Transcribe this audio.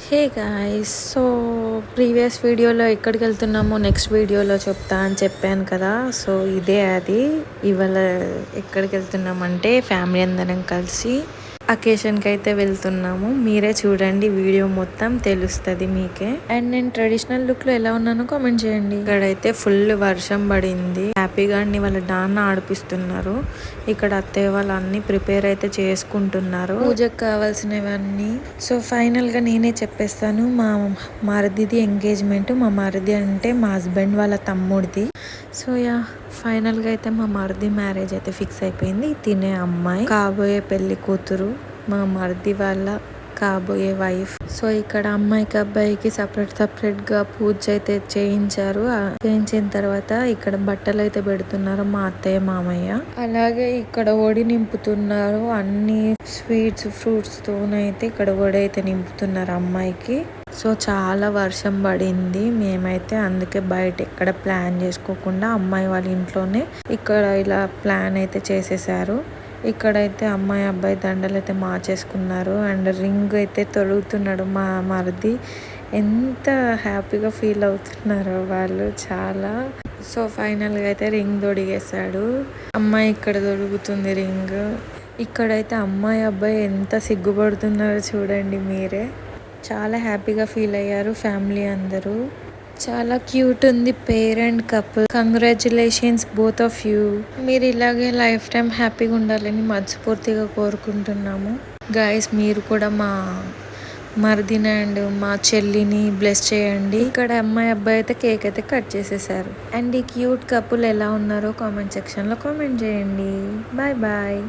Hey guys, so previous వీడియోలో ఎక్కడికి వెళ్తున్నామో next వీడియోలో చెప్తా అని చెప్పాను కదా. సో ఇదే అది. ఇవాళ ఎక్కడికి వెళ్తున్నామంటే ఫ్యామిలీ అందరం కలిసి అకేషన్కి అయితే వెళ్తున్నాము. మీరే చూడండి, వీడియో మొత్తం తెలుస్తుంది మీకే. అండ్ నేను ట్రెడిషనల్ లుక్లో ఎలా ఉన్నానో కామెంట్ చేయండి. ఇక్కడైతే ఫుల్ వర్షం పడింది. హ్యాపీగా అన్ని వాళ్ళ నాన్న ఆడిపిస్తున్నారు. ఇక్కడ అత్తయ్య వాళ్ళు అన్ని ప్రిపేర్ అయితే చేసుకుంటున్నారు పూజకు కావాల్సినవన్నీ. సో ఫైనల్గా నేనే చెప్పేస్తాను, మా మరిదిది ఎంగేజ్మెంట్. మా మరిది అంటే మా హస్బెండ్ వాళ్ళ తమ్ముడిది. సో యా, ఫైనల్గా అయితే మా మరిది మ్యారేజ్ అయితే ఫిక్స్ అయిపోయింది. తినే అమ్మాయి కాబోయే పెళ్లి కూతురు, మా మరిది వాళ్ళ కాబోయే వైఫ్. సో ఇక్కడ అమ్మాయికి అబ్బాయికి సపరేట్గా పూజ అయితే చేయించారు. చేయించిన తర్వాత ఇక్కడ బట్టలు అయితే పెడుతున్నారు మా అత్తయ్య మామయ్య. అలాగే ఇక్కడ ఒడి నింపుతున్నారు. అన్ని స్వీట్స్ ఫ్రూట్స్ తోనైతే ఇక్కడ ఒడి అయితే నింపుతున్నారు అమ్మాయికి. సో చాలా వర్షం పడింది. మేమైతే అందుకే బయట ఎక్కడ ప్లాన్ చేసుకోకుండా అమ్మాయి వాళ్ళ ఇంట్లోనే ఇక్కడ ఇలా ప్లాన్ అయితే చేసేసారు. ఇక్కడైతే అమ్మాయి అబ్బాయి దండలు అయితే మార్చేసుకున్నారు. అండ్ రింగ్ అయితే తొడుగుతున్నాడు మా మరిది. ఎంత హ్యాపీగా ఫీల్ అవుతున్నారో వాళ్ళు చాలా. సో ఫైనల్గా అయితే రింగ్ తొడిగేశాడు. అమ్మాయి ఇక్కడ తొడుగుతుంది రింగ్. ఇక్కడైతే అమ్మాయి అబ్బాయి ఎంత సిగ్గుపడుతున్నారో చూడండి మీరే. చాలా హ్యాపీగా ఫీల్ అయ్యారు ఫ్యామిలీ అందరూ. చాలా క్యూట్ ఉంది పేర్ and couple. Congratulations both of you. మీరు ఇలాగే లైఫ్ టైం హ్యాపీగా ఉండాలని మనస్ఫూర్తిగా కోరుకుంటున్నాము. గైస్, మీరు కూడా మా మరిదిని అండ్ మా చెల్లిని బ్లెస్ చేయండి. ఇక్కడ అమ్మాయి అబ్బాయి అయితే కేక్ అయితే కట్ చేసేసారు. అండ్ ఈ క్యూట్ కపుల్ ఎలా ఉన్నారో కామెంట్ సెక్షన్లో కామెంట్ చేయండి. Bye bye.